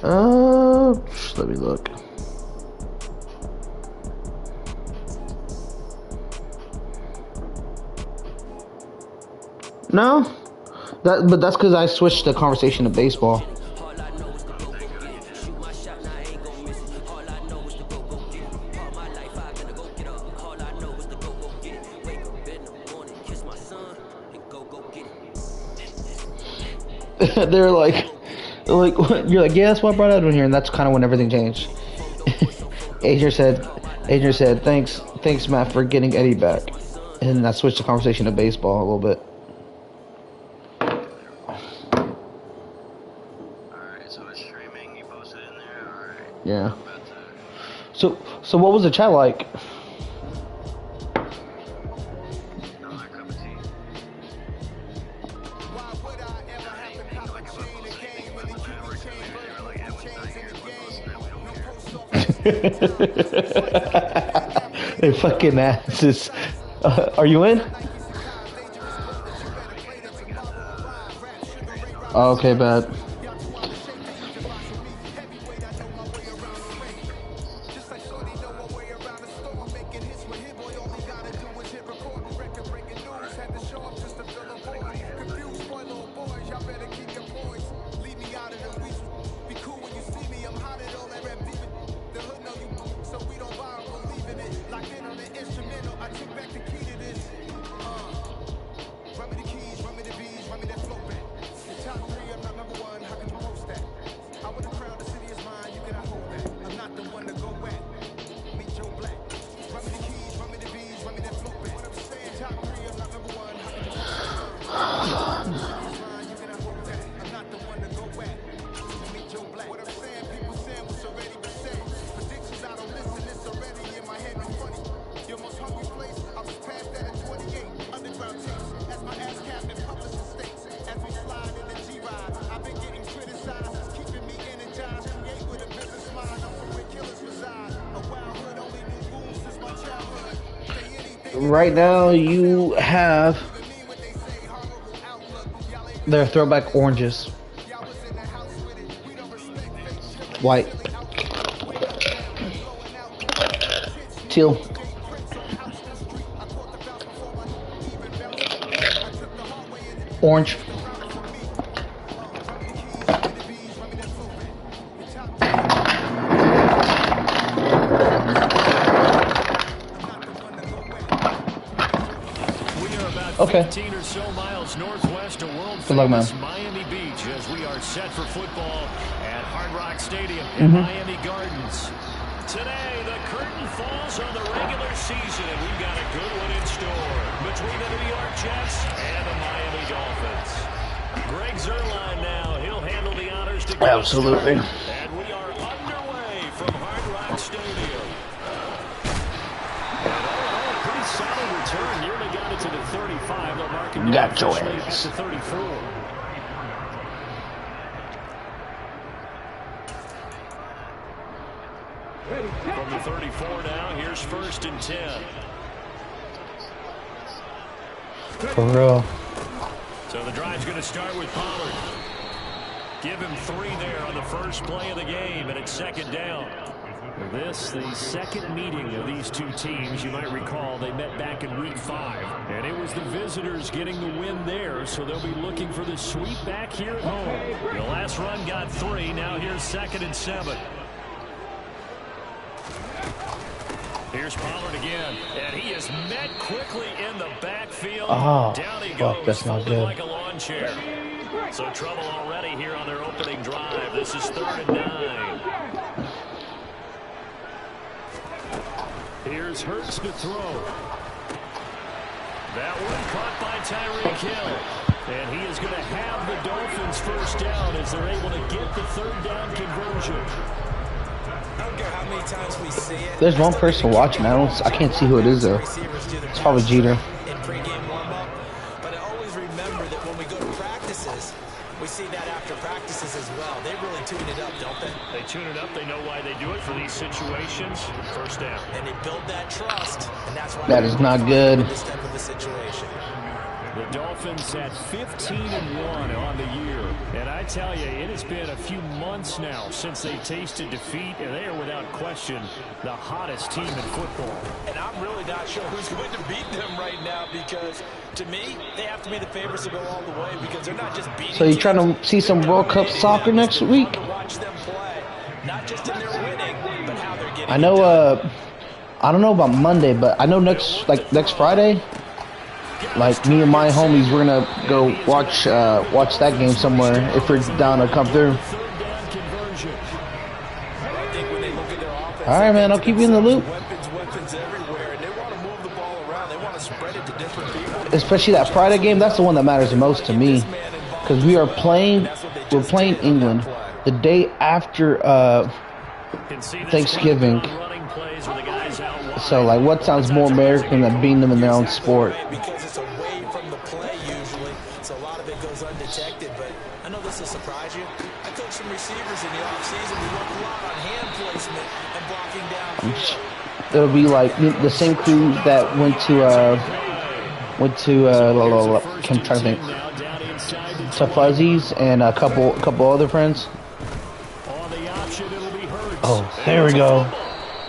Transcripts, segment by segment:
Let me look. No, but that's because I switched the conversation to baseball. They're like, you're like, yeah, that's what I brought out in here, and that's kind of when everything changed. Adrian said, thanks, Matt, for getting Eddie back, and then I switched the conversation to baseball a little bit. Alright, so it's streaming. You posted in there. Alright. Yeah. So what was the chat like? They fucking asses. Are you in? Okay, bad. Right now, you have their throwback oranges, white, teal, orange, okay. 15 or so miles northwest of world famous Miami Beach as we are set for football at Hard Rock Stadium in Miami Gardens. Today, the curtain falls on the regular season, and we've got a good one in store between the New York Jets and the Miami Dolphins. Greg Zuerlein now, he'll handle the honors to absolutely. And we are underway from Hard Rock Stadium. Pretty solid return. Nearly got it to the 35. They'll mark it got your ass. To 34. From the 34 now, here's 1st and 10. For real. So the drive's going to start with Pollard. Give him 3 there on the first play of the game, and it's 2nd down. This, the second meeting of these two teams. You might recall they met back in week 5. And it was the visitors getting the win there, so they'll be looking for the sweep back here at home. The last run got 3. Now here's 2nd and 7. Here's Pollard again, and he is met quickly in the backfield. Oh, down he fuck, goes, that's not good. like a lawn chair. So trouble already here on their opening drive. This is 3rd and 9. Here's Hurts to throw. That one caught by Tyreek Hill. And he is going to have the Dolphins first down as they're able to get the 3rd down conversion. I don't care how many times we see it. There's one person watching. I can't see who it is though. It's probably Jeter. In pregame warm-up, but I always remember that when we go to practices, we see that after practices as well. They really tune it up, don't they? They tune it up. They know why they do it for these situations. First down. And they build that trust, and that's why that is not good. this type of a situation. The Dolphins at 15-1 on the year. And I tell you, it has been a few months now since they tasted defeat, and they are without question the hottest team in football. And I'm really not sure who's going to beat them right now, because to me, they have to be the favorites to go all the way, because they're not just beating. So you're trying to see some World Cup soccer next week? Watch them play, not just in their winning, but how they're getting. I know. I don't know about Monday, but I know next Friday. Like me and my homies, we're gonna go watch that game somewhere if we're down to come through. All right, man. I'll keep you in the loop. Especially that Friday game. That's the one that matters the most to me, because we're playing England the day after Thanksgiving. So, like, what sounds more American than beating them in their own sport? Because it's away from the play usually, so a lot of it goes undetected. But I know this will surprise you. I coached some receivers in the offseason. We work a lot on hand placement and blocking downfield. It'll be like the same crew that went to I'm trying to think, to Fuzzies and a couple other friends. Oh, there we go.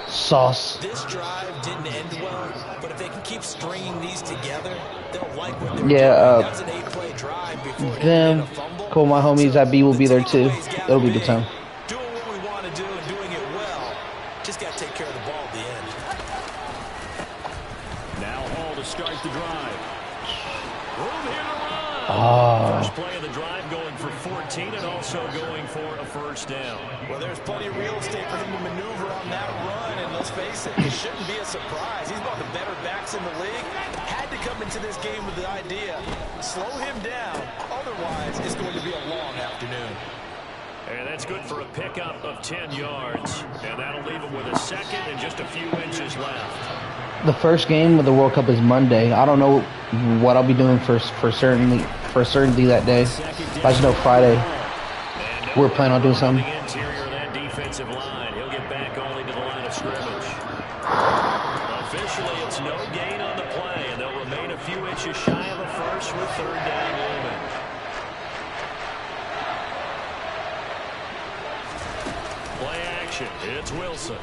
Sauce. This drive didn't end well, but if they can keep stringing these together, they'll like what they're doing. That's an 8-play drive before them. Cool, my homies at B will be there too. It'll be a good time. Doing what we want to do and doing it well. Just got to take care of the ball at the end. Now Hall to start the drive. Room here to run. First play of the drive, going for 14 and also going for a first down. Well, there's plenty of real estate for him to maneuver on that run, and let's face it shouldn't be a surprise. He's one of the better backs in the league. Had to come into this game with the idea, slow him down, otherwise it's going to be a long afternoon. And that's good for a pickup of 10 yards, and that'll leave him with a second and just a few inches left. The first game of the World Cup is Monday. I don't know what I'll be doing for certainty that day. I just know Friday we're planning on doing something. Interior of that defensive line. He'll get back only to the line of scrimmage. Officially, it's no gain on the play, and they'll remain a few inches shy of a first with third down looming. Play action. It's Wilson.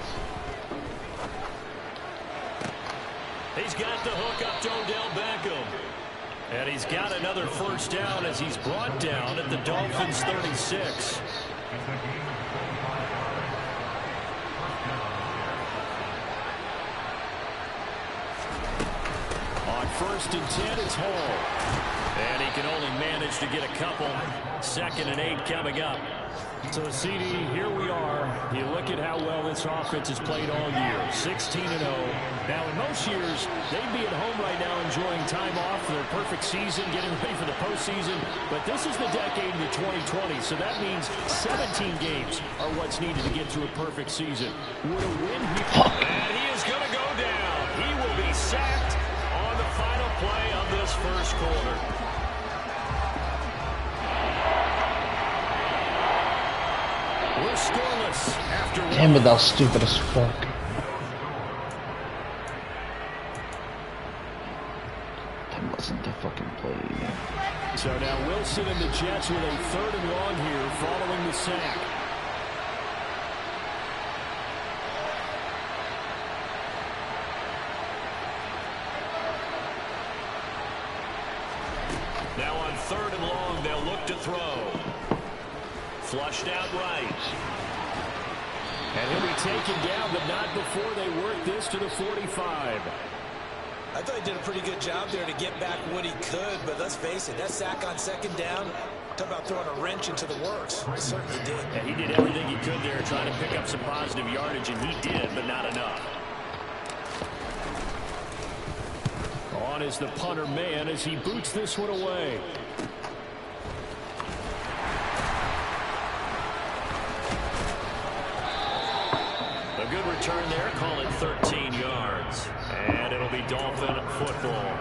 He's got the hook up to Odell Beckham. And he's got another first down as he's brought down at the Dolphins' 36. On 1st and 10, it's Hall. And he can only manage to get a couple. 2nd and 8 coming up. So, CD, here we are. You look at how well this offense has played all year. 16-0. Now, in most years, they'd be at home right now enjoying time off for their perfect season, getting ready for the postseason. But this is the decade of the 2020, so that means 17 games are what's needed to get to a perfect season. Would a win here? And he is going to go down. He will be sacked on the final play of this first quarter. We're scoreless after one. Damn it, that was stupid as fuck. That wasn't the fucking play. So now Wilson and the Jets with a 3rd and long here following the sack. Now on 3rd and long, they'll look to throw. Flushed out right. And he'll be taken down, but not before they work this to the 45. I thought he did a pretty good job there to get back what he could, but let's face it, that sack on 2nd down, talk about throwing a wrench into the works. He certainly did. Yeah, he did everything he could there trying to pick up some positive yardage, and he did, but not enough. On is the punter man as he boots this one away. A good return there, call it 13 yards. And it'll be Dolphin football.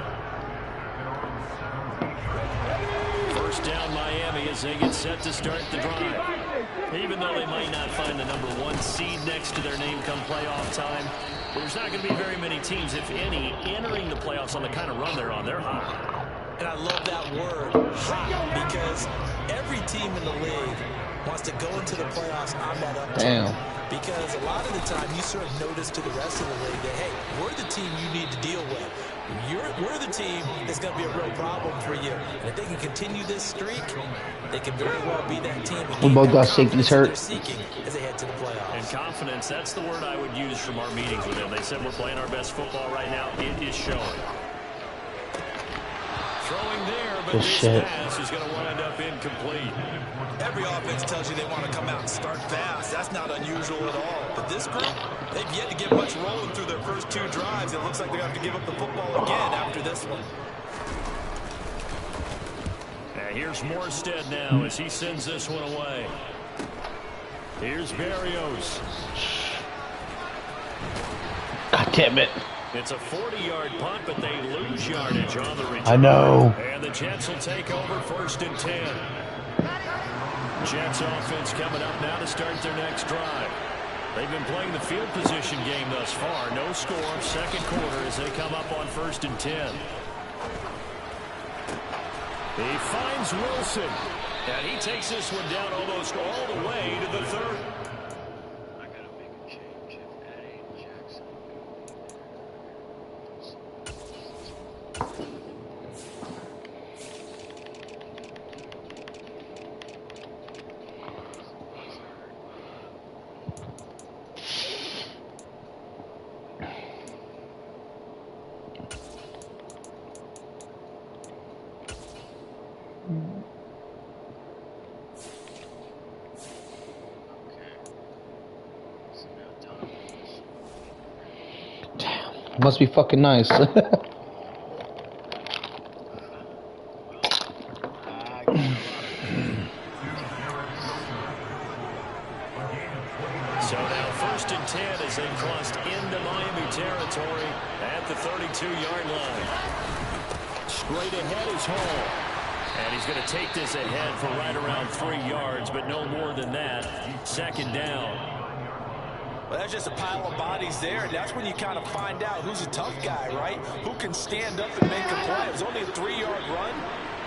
First down Miami as they get set to start the drive. Even though they might not find the #1 seed next to their name come playoff time, there's not going to be very many teams, if any, entering the playoffs on the kind of run they're on. They're hot. And I love that word, hot, because every team in the league wants to go into the playoffs on that uptick. Damn. Because a lot of the time you serve notice to the rest of the league that, hey, we're the team you need to deal with. We're the team that's going to be a real problem for you. And if they can continue this streak, they can very well be that team. We both got safeties hurt. Seeking as they head to the playoffs. And confidence, that's the word I would use from our meetings with them. They said we're playing our best football right now. It is showing. Throwing there, but this pass is going to wind up incomplete. Every offense tells you they want to come out and start fast. That's not unusual at all. But this group, they've yet to get much rolling through their first 2 drives. It looks like they're going to have to give up the football again after this one. And here's Morstead now as he sends this one away. Here's Berrios. God damn it. It's a 40-yard punt, but they lose yardage on the return. I know. And the Jets will take over 1st and 10. Jets offense coming up now to start their next drive. They've been playing the field position game thus far. No score, 2nd quarter as they come up on 1st and 10. He finds Wilson. And he takes this one down almost all the way to the 30. Must be fucking nice. So now 1st and 10 as they crossed into Miami territory at the 32-yard line. Straight ahead is Hall. And he's going to take this ahead for right around 3 yards, but no more than that. 2nd down. Well, that's just a pile of bodies there, and that's when you kind of find out who's a tough guy, right? Who can stand up and make a play. It was only a 3-yard run,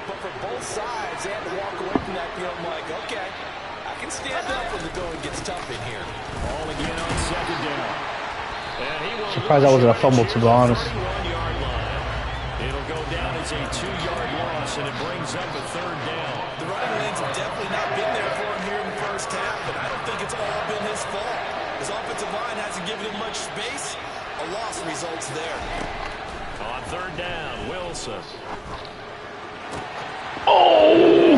but for both sides, they had to walk away from that field. I'm like, okay, I can stand up when the going gets tough in here. All again on 2nd down. And he will Surprised that wasn't a fumble, to be honest. It'll go down as a 2-yard loss, and it brings up a 3rd down. The running lanes have definitely not been there for him here in the first half, but I don't think it's all been his fault. His offensive line hasn't given him much space. A loss results there. On 3rd down, Wilson. Oh!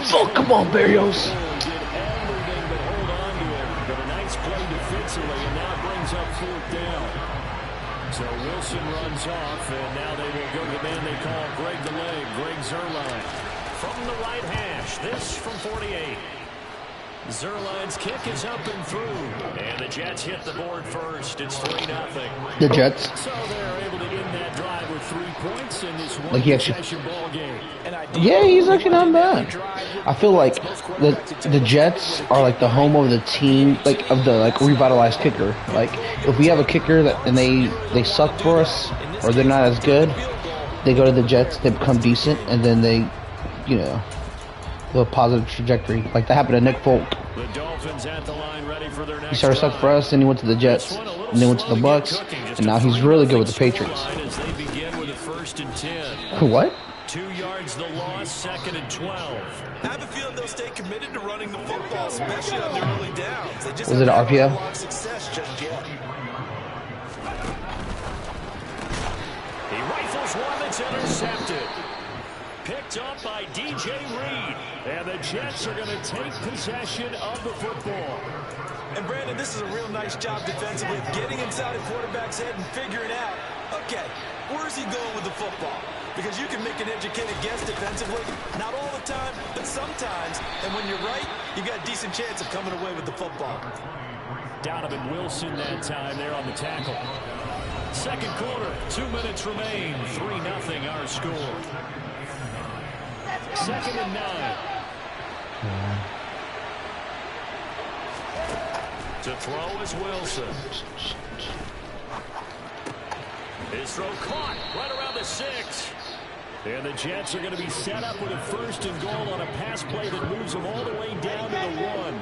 Fuck, come on, Berrios. Did everything but hold on to him. But a nice play defensively, and now brings up 4th down. So Wilson runs off, and now they will go to the man they call Greg the Leg, Greg Zuerlein. From the right hash, this from 48. Zuerlein's kick is up and through, and the Jets hit the board first. It's 3-0. The Jets. So they're able to end that drive with 3 points in this one-possession ball game. Yeah, he's actually not bad. I feel like the Jets are like the home of the team, like of the revitalized kicker. Like if we have a kicker and they suck for us or they're not as good, they go to the Jets, they become decent, and then they, you know, a positive trajectory. Like that happened to Nick Folk. The Dolphins at the line ready for their next He started suck for us, then he went to the Jets, and then went to the Bucks, and now he's really good with the Patriots. As they begin with a 1st and 10. What? 2 yards the loss, 2nd and 12. I have a feeling they'll stay committed to running the football, especially on their early downs. They just Was it an RPO? a lot of success just yet. He rifles one that's intercepted. Picked up by DJ Reed. And the Jets are going to take possession of the football. And Brandon, this is a real nice job defensively of getting inside a quarterback's head and figuring out, okay, where's he going with the football? Because you can make an educated guess defensively, not all the time, but sometimes. And when you're right, you've got a decent chance of coming away with the football. Donovan Wilson that time there on the tackle. 2nd quarter, 2 minutes remain. 3-0 our score. 2nd and 9. To throw is Wilson. His throw caught right around the 6. And the Jets are going to be set up with a 1st and goal on a pass play that moves them all the way down to the 1.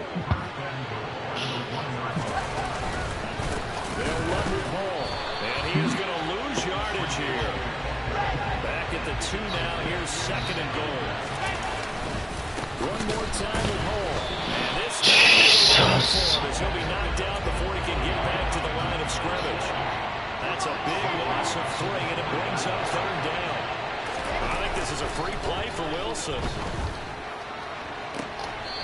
They'll run with Hall. And he is going to lose yardage here. Back at the 2 now. Here's 2nd and goal. One more time with Hall. And this time he'll be knocked out before he can get back to the line of scrimmage. That's a big loss of 3, and it brings up 3rd down. I think this is a free play for Wilson.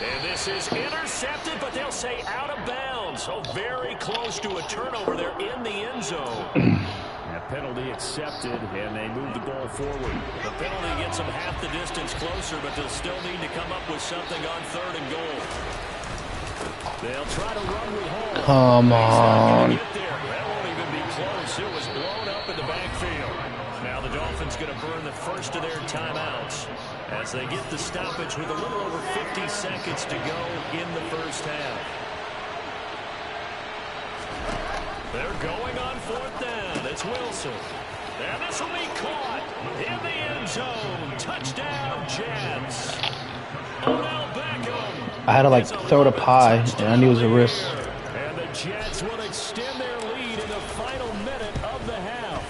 And this is intercepted, but they'll say out of bounds. So very close to a turnover there in the end zone. That penalty accepted, and they move the ball forward. The penalty gets them half the distance closer, but they'll still need to come up with something on 3rd and goal. They'll try to run with Hall. Come on. That won't even be close. It was blown up in the backfield. Now the Dolphins going to burn the first of their timeouts as they get the stoppage with a little over 50 seconds to go in the first half. They're going on 4th down. It's Wilson. And this will be caught in the end zone. Touchdown, Jets. Odell Beckham. I had to like throw it up high, and I knew it was a risk. And the Jets will extend their lead in the final minute of the half.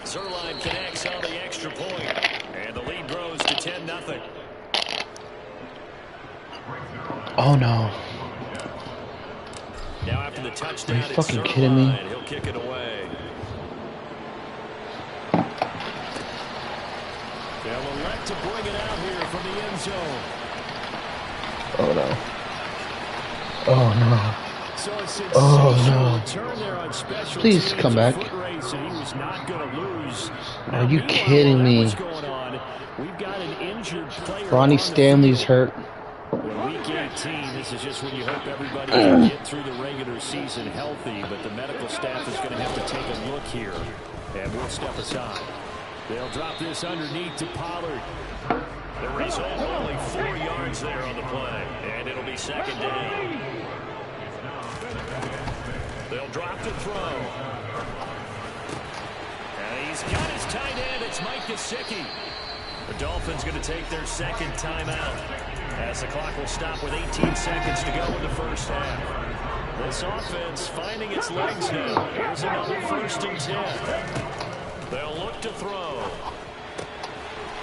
Zerline connects on the extra point, and the lead grows to 10-0. Oh no. Now after the touchdown, are you fucking kidding me? He'll kick it away. They'll elect to bring it out here from the end zone. Oh no. Oh no. So a Oh return there on special Please teams. come back. Foot race, and he was not going to lose. Are you kidding me? What's going on? We've got an injured player. Ronnie Stanley's hurt. Well, week 18, this is just when you hope everybody can get through the regular season healthy, but the medical staff is going to have to take a look here, and we'll step aside. They'll drop this underneath to Pollard. The result, only 4 yards there on the play, and it'll be 2nd down. They'll drop to throw. And he's got his tight end. It's Mike Gesicki. The Dolphins going to take their 2nd timeout as the clock will stop with 18 seconds to go in the first half. This offense finding its legs now. Here's another 1st and 10. They'll look to throw.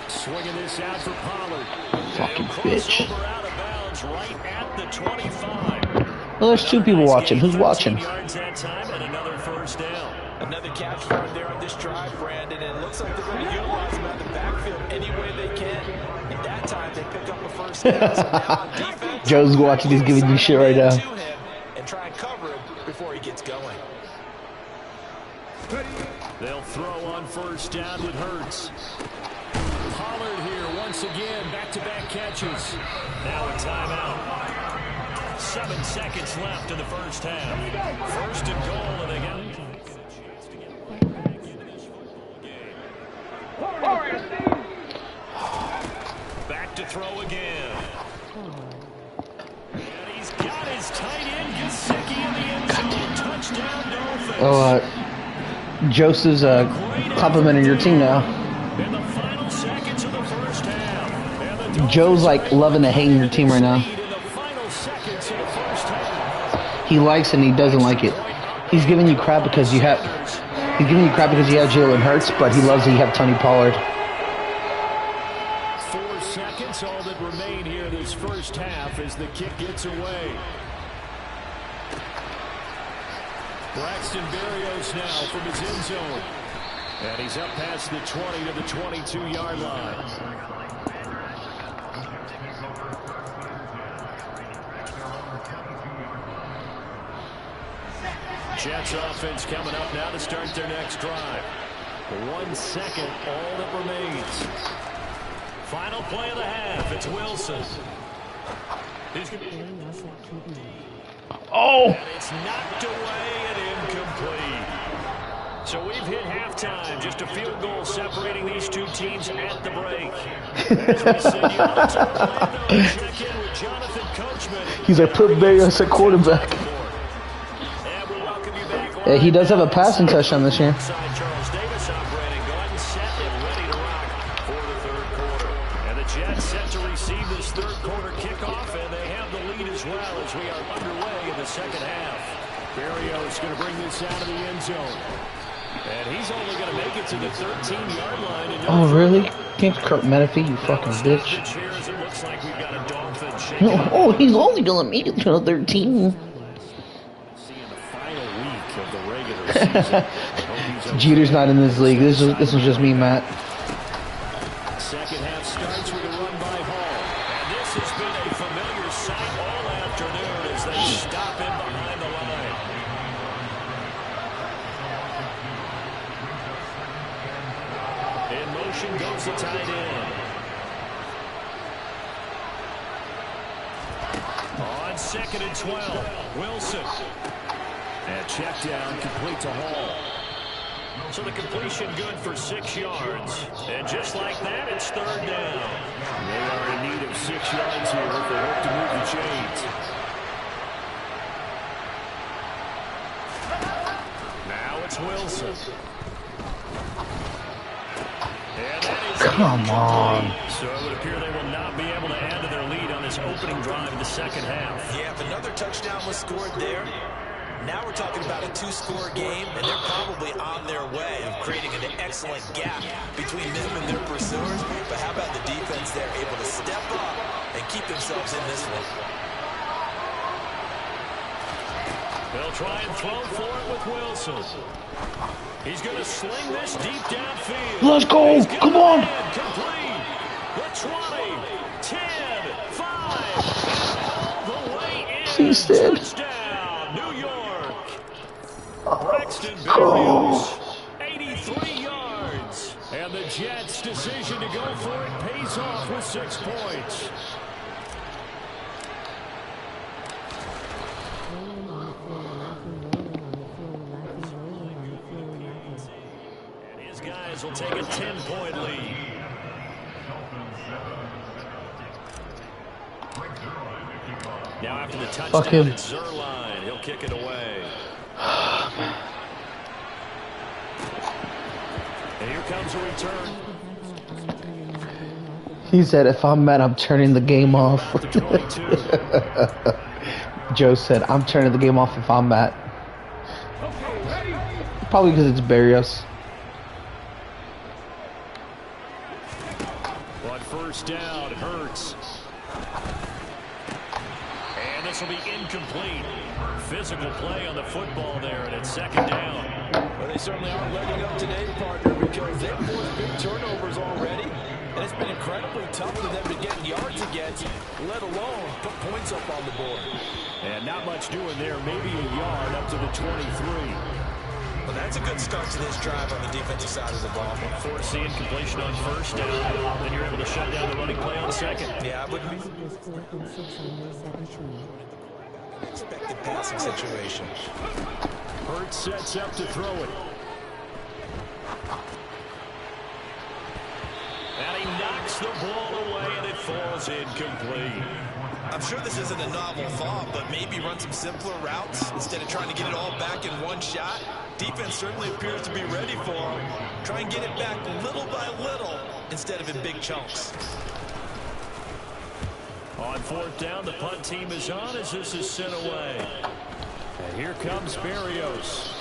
Swinging this out for Pollard. Fucking bitch. Over out of bounds right at the 25. Well, there's 2 people watching. Who's watching? Yards that time and another 1st down. Another catch right there on this drive, Brandon, and it looks like they're going to utilize him out of the backfield any way they can. And that time they pick up the 1st down. So now on defense, Joe's watching. He's giving me shit right now. to him and try and cover him before he gets going. They'll throw on 1st down with Hurts. Pollard here once again, back-to-back catches. Now a timeout. 7 seconds left in the first half. 1st and goal, and they got it. Back to throw again. And he's got his tight end, Gesicki, in the end zone. Touchdown, Dolphins. Oh, Joseph's complimenting your team now. In the final seconds of the first half. And the Joe's like loving to hate your team right now. in the final seconds of the first half. He likes it and he doesn't like it. He's giving you crap because you have. He's giving you crap because you have Jalen Hurts, but he loves that you have Tony Pollard. 4 seconds, all that remain here this first half as the kick gets away. Braxton Berrios now from his end zone. And he's up past the 20 to the 22-yard line. Jets offense coming up now to start their next drive. 1 second, all that remains. Final play of the half, it's Wilson. He's going to... Oh! And it's knocked away and incomplete. So we've hit halftime, just a field goal separating these two teams at the break. As we send you out to Orlando to check in with Jonathan Coachman. He's like, put Berrios at quarterback. And we'll welcome you back. Yeah, he does have a passing touchdown this year. Charles Davis operating, go ahead and set and ready to as well as we are underway in the second half. Berrios going to bring this out of the end zone. And he's only going to make it to the 13-yard line. And oh, really? Thanks, Kurt Menefee, you fucking bitch. It looks like we've got a Dolphin Oh, he's only going to make it to the 13. Seeing the final week of the regular season. Jeter's not in this league. This was just me, Matt. Second half starts with a run by Hall. And this has been a familiar sight all afternoon as they stop him behind the line. In motion goes the tight end. On 2nd and 12, Wilson. And check down complete to Hall. So the completion good for 6 yards. And just like that, it's 3rd down. They are in need of 6 yards here if they hope to move the chains. Now it's Wilson. And that is Come on. So it would appear they will not be able to add to their lead on this opening drive in the second half. Yeah, if another touchdown was scored there, now we're talking about a 2-score game, and they're probably on their way of creating an excellent gap between them and their pursuers. But how about the defense there, able to step up and keep themselves in this one? They'll try and throw for it with Wilson. He's going to sling this deep downfield. Let's go. Come on. Complete. The 20, 10, 5, all the way in. He said. Touchdown, New York. Braxton Berrios, 83 yards. And the Jets' decision to go for it pays off with 6 points. And his guys will take a 10-point lead. Now after the touchdown, it's Zerline. He'll kick it away. And here comes a return. He said, if I'm mad, I'm turning the game off. Joe said, I'm turning the game off if I'm mad. Probably because it's Berrios. On 1st down, Hurts. And this will be incomplete. Physical play on the football there, and it's 2nd down. Well, they certainly aren't letting up today, partner, because they've forced big turnovers already, and it's been incredibly tough for them to get yards against, let alone put points up on the board. And not much doing there, maybe a yard up to the 23. Well, that's a good start to this drive on the defensive side of the ball. Forcing completion on 1st down, then you're able to shut down the running play on 2nd. Yeah, I wouldn't be. Expected passing situation. Hurts sets up to throw it. And he knocks the ball away, and it falls incomplete. I'm sure this isn't a novel thought, but maybe run some simpler routes instead of trying to get it all back in one shot. Defense certainly appears to be ready for him. Try and get it back little by little instead of in big chunks. On 4th down, the punt team is on as this is sent away. And here comes Berrios.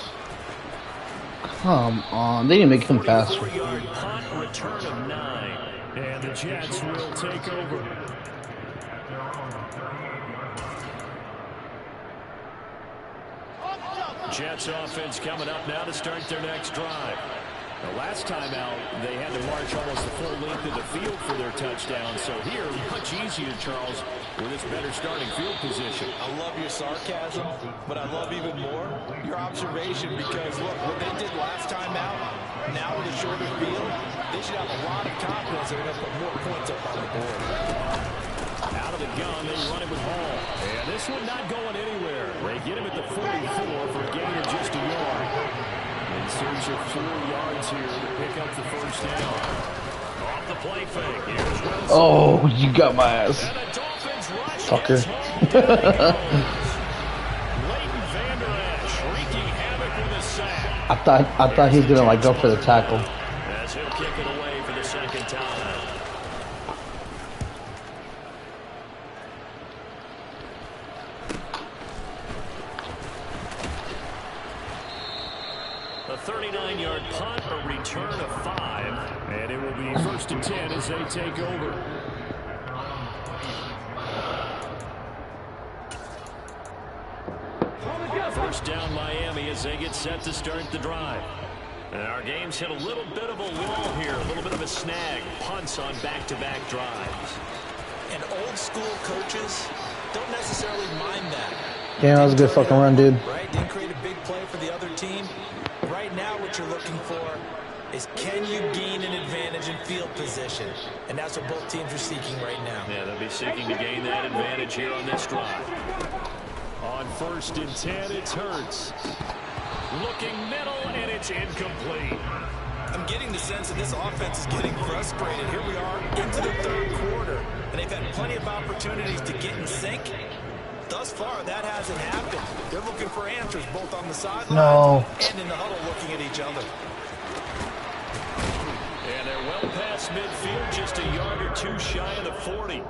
Come on. They didn't make him faster. 44-yard punt, return of 9. And the Jets will take over. Jets offense coming up now to start their next drive. The last time out, they had to march almost the full length of the field for their touchdown. So here, much easier, Charles, with this better starting field position. I love your sarcasm, but I love even more your observation because, look, what they did last time out, now with a shorter field, they should have a lot of confidence they're going to put more points up on the board. Out of the gun, they run it with Hall. And this one not going anywhere. They get him at the 44 for a gain of just a yard. And Surge are 4 yards here to pick up the 1st down. Off the play fake. Here's Wilson. Oh, you got my ass. And the Dolphins rush. Fucker. Leighton Vander Esch wreaking havoc with a sack. I thought he was gonna like go for the tackle. As he'll kick it away for the 2nd time. A 39-yard punt, a return of 5, and it will be 1st and 10 as they take over. First down Miami as they get set to start the drive. And our game's hit a little bit of a lull here, a little bit of a snag. Punts on back-to-back drives. And old school coaches don't necessarily mind that. Damn, that was a good fucking run, dude. Right? Didn't create a big play for the other team. Right now what you're looking for is can you gain an advantage in field position? And that's what both teams are seeking right now. Yeah, they'll be seeking to gain that advantage here on this drive. On 1st and 10, it's Hurts. Looking middle, and it's incomplete. I'm getting the sense that this offense is getting frustrated. Here we are into the 3rd quarter, and they've had plenty of opportunities to get in sync. Thus far, that hasn't happened. They're looking for answers both on the sidelines and in the huddle looking at each other. And they're well past midfield, just a yard or 2 shy of the 40.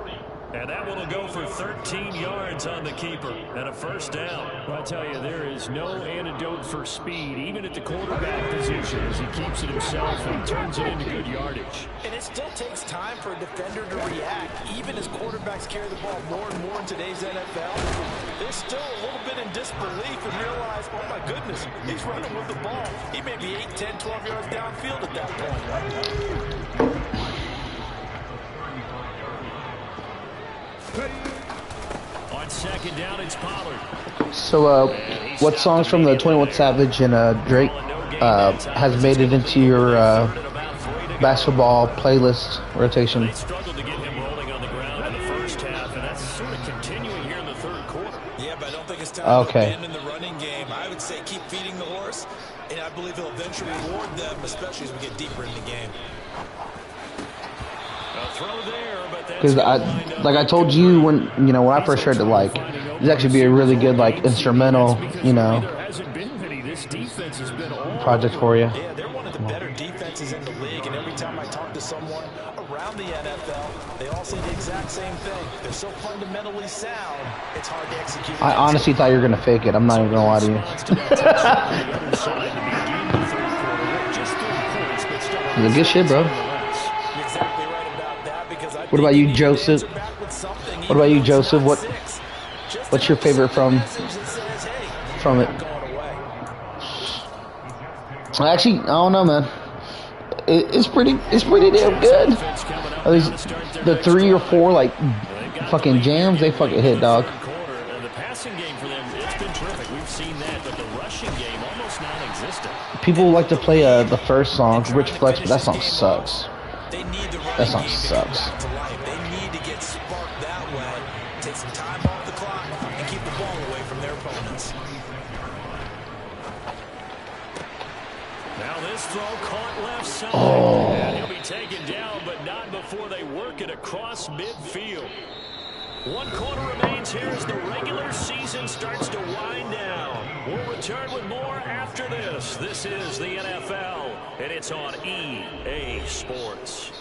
And that one will go for 13 yards on the keeper and a 1st down. Well, I tell you, there is no antidote for speed, even at the quarterback position, as he keeps it himself and turns it into good yardage. And it still takes time for a defender to react, even as quarterbacks carry the ball more and more in today's NFL. They're still a little bit in disbelief and realize, oh my goodness, he's running with the ball. He may be 8, 10, 12 yards downfield at that point. On 2nd down, it's Pollard. So, what songs from the 21 Savage and Drake has made it into your basketball playlist rotation? They struggled to get him rolling on the ground in the 1st half, and that's sort of continuing here in the 3rd quarter. Yeah, but I don't think it's time to abandon the running game. I would say keep feeding the horse, and I believe he'll eventually reward them, especially as we get deeper in the game. Because I told you when I first heard it, like, it'd actually be a really good instrumental, project for you. Yeah, they're one of the better defenses in the league, and every time I talk to someone around the NFL, they all say the exact same thing. They're so fundamentally sound, it's hard to execute. I honestly thought you were gonna fake it. I'm not even gonna lie to you. It's a good shit, bro. What about you, Joseph? What about you, Joseph? What's your favorite from it? Actually, I don't know, man. It's pretty damn good. At least the 3 or 4 fucking jams, they fucking hit, dog. The passing game for them, it's been terrific. We've seen that, but the rushing game almost non-existent. People like to play the first song, Rich Flex, but that song sucks. That song sucks. They need to get sparked that way, take some time off the clock, and keep the ball away from their opponents. Now this throw caught left side. And he'll be taken down, but not before they work it across midfield. 1 quarter remains here as the regular season starts to wind down. We'll return with more after this. This is the NFL, and it's on EA Sports.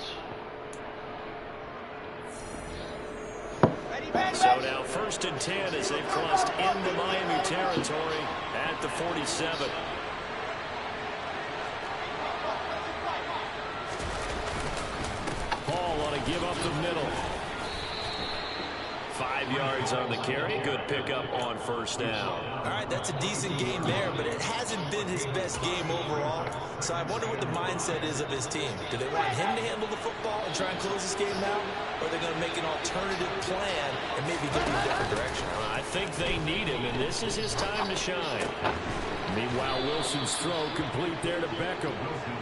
So now 1st and 10 as they've crossed into Miami territory at the 47. Paul on a give up the middle. 5 yards on the carry. Good pickup on 1st down. All right, that's a decent game there, but it hasn't been his best game overall. So I wonder what the mindset is of his team. Do they want him to handle the football and try and close this game out? Or are they going to make an alternative plan and maybe go in a different direction? I think they need him, and this is his time to shine. Meanwhile, Wilson's throw complete there to Beckham.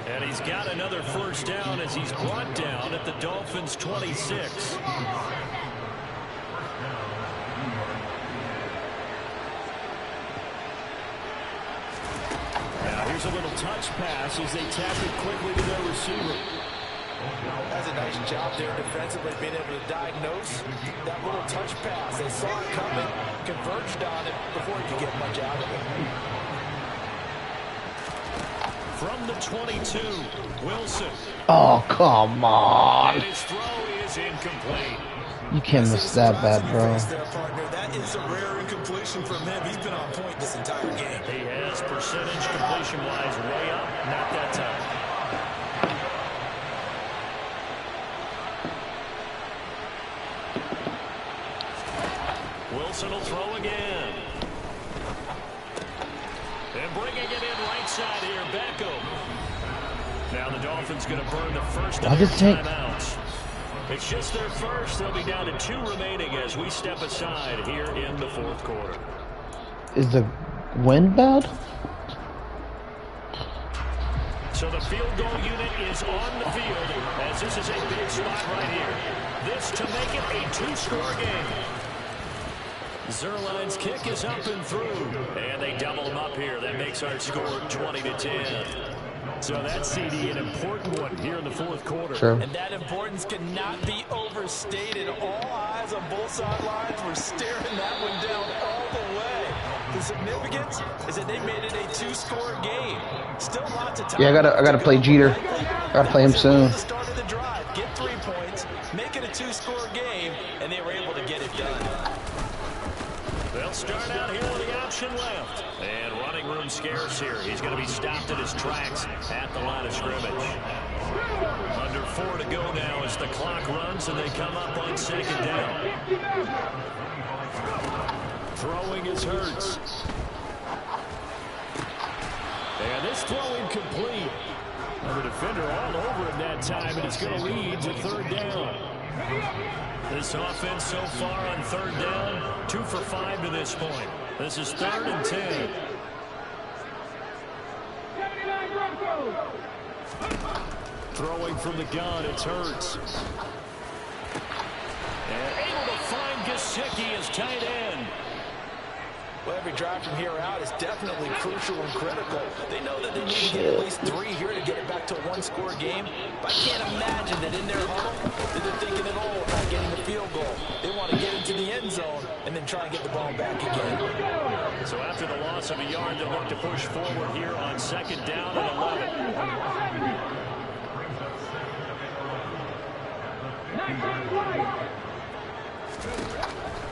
And he's got another 1st down as he's brought down at the Dolphins' 26. Here's a little touch pass as they tap it quickly to their receiver. That's a nice job there defensively, being able to diagnose that little touch pass. They saw it coming, converged on it before he could get much out of it. From the 22, Wilson. Oh, come on. And his throw is incomplete. You can't miss that bad, bro. That is a rare incompletion from him. He's been on point this entire game. He has percentage completion-wise way up. Not that time. Wilson will throw again. And bringing it in right side here, Beckham. Now the Dolphins going to burn the first of their timeouts. It's just their first. They'll be down to 2 remaining as we step aside here in the 4th quarter. Is the wind bad? So the field goal unit is on the field as this is a big spot right here. This to make it a 2-score game. Zerline's kick is up and through. And they double him up here. That makes our score 20-10. So that's, CD, an important one here in the 4th quarter. Sure. And that importance cannot be overstated. All eyes on both sidelines were staring that one down all the way. The significance is that they made it a 2-score game. Still lots of time. Yeah, I gotta play Jeter. Gotta play him soon. The start of the drive, get 3 points, make it a 2-score game, and they were able to get it done. They'll start out here with the option left. And running room scarce here. He's going to be stopped in his tracks at the line of scrimmage. Under 4 to go now as the clock runs and they come up on 2nd down. Throwing is Hurts. And this throw incomplete. And the defender all over him that time, and it's going to lead to 3rd down. This offense so far on 3rd down, 2 for 5 to this point. This is 3rd and 10. Throwing from the gun, it's Hurts. And able to find Gesicki as tight end. Well, every drive from here out is definitely crucial and critical. They know that they need to get at least 3 here to get it back to a 1-score game. But I can't imagine that in their huddle that they're thinking at all about getting the field goal. They want to get into the end zone and then try and get the ball back again. So after the loss of a yard, they'll look to push forward here on 2nd down and 11.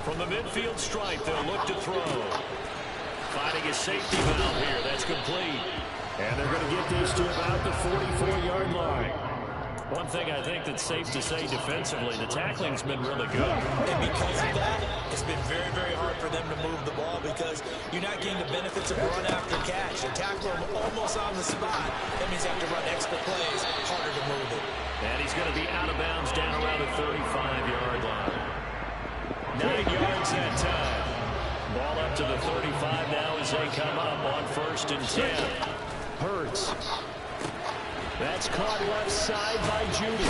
From the midfield stripe, they'll look to throw. Finding a safety valve here. That's complete. And they're going to get this to about the 44-yard line. One thing I think that's safe to say defensively, the tackling's been really good. And because of that, it's been very, very hard for them to move the ball because you're not getting the benefits of run after catch. You tackle them almost on the spot. That means you have to run extra plays, harder to move it. And he's going to be out of bounds down around the 35-yard line. 9 yards that time. Ball up to the 35 now as they come up on 1st and 10. Hurts. That's caught left side by Judy.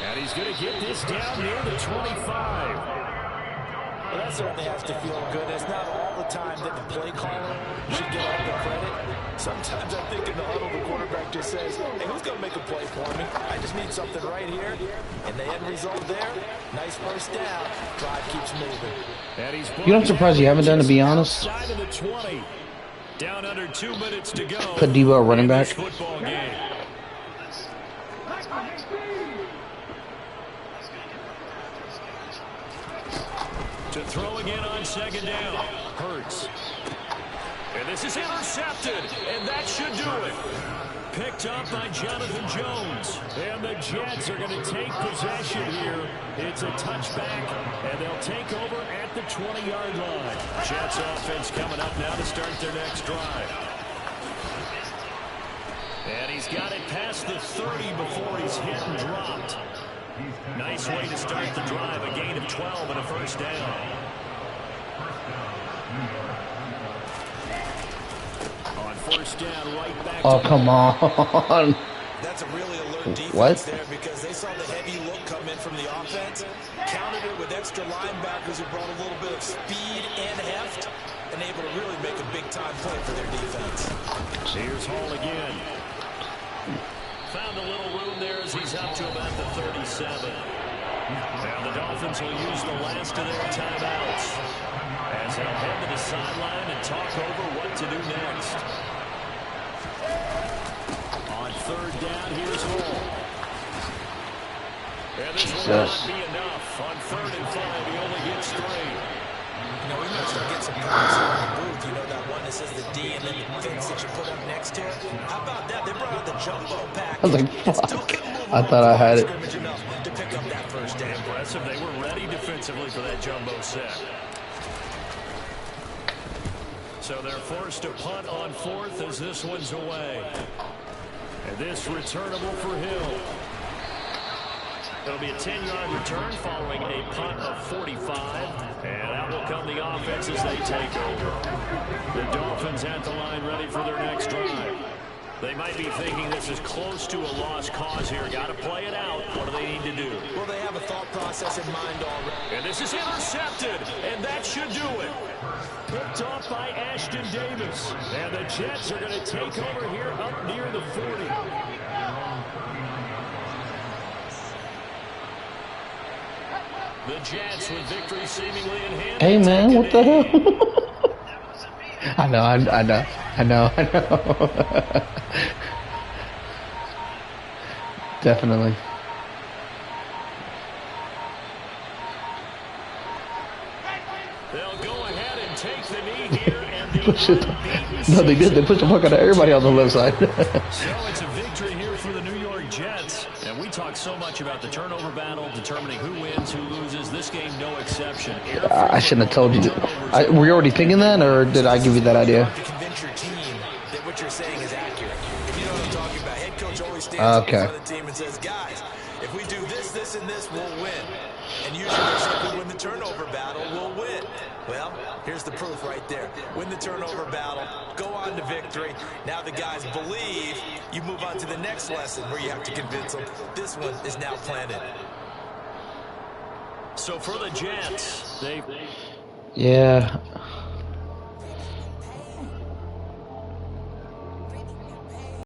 And he's going to get this down near the 25. Well, that certainly has to feel good. It's not all the time that the play caller should get all the credit. Sometimes I think in the huddle, the quarterback just says, hey, who's going to make a play for me? I just need something right here. And the end result there, nice first down. Drive keeps moving. You know, I'm surprised you haven't done, to be honest. Down under 2 minutes to go. Put Debo at running back. Football game. To throw again on 2nd down. Hurts. And this is intercepted. And that should do it. Picked up by Jonathan Jones. And the Jets are going to take possession here. It's a touchback. And they'll take over at the 20-yard line. Jets offense coming up now to start their next drive. And he's got it past the 30 before he's hit and dropped. Nice way to start the drive. A gain of 12 and a first down. On 1st down, right back. Oh, come on. That's a really alert defense there because they saw the heavy look come in from the offense, countered it with extra linebackers who brought a little bit of speed and heft, and able to really make a big-time play for their defense. Here's Hall again. Found a little room there as he's up to about the 37. Now the Dolphins will use the last of their timeouts as they'll head to the sideline and talk over what to do next. On 3rd down, here's Hall. And this will not Jesus. be enough. On 3rd and 5, he only gets 3. You know, we might start getting some props here in the booth. You know that one that says the D and then the fence that you put up next to it? How about that? They brought out the jumbo package. I was like, and still fuck. couldn't move I them thought off I the had line it. scrimmage enough to pick up that first down. Impressive. They were ready defensively for that jumbo set. So they're forced to punt on 4th as this one's away. And this returnable for Hill. It'll be a 10-yard return following a punt of 45. And out will come the offense as they take over. The Dolphins at the line ready for their next drive. They might be thinking this is close to a lost cause here. Got to play it out. What do they need to do? Well, they have a thought process in mind already. And this is intercepted. And that should do it. Picked off by Ashton Davis. And the Jets are going to take over here up near the 40. The Jets with victory seemingly in hand. Hey, man, what the hell? I know. Definitely. They'll go ahead and take the knee here. And Push it. No, they did. They pushed the fuck out of everybody on the left side. So it's a victory here for the New York Jets. And we talk so much about the turnover battle, determining who wins, who loses. This game, no exception. I shouldn't have told you. Were you already thinking that, or did I give you that idea? To convince your team that what you're saying is accurate. If you know what I'm talking about, head coach always stands up in front of the team and says, guys, if we do this, this, and this, we'll win. And usually they say, if we win the turnover battle, we'll win. Well, here's the proof right there. Win the turnover battle, go on to victory. Now the guys believe. You move on to the next lesson where you have to convince them. This one is now planted. So for the Jets, Yeah.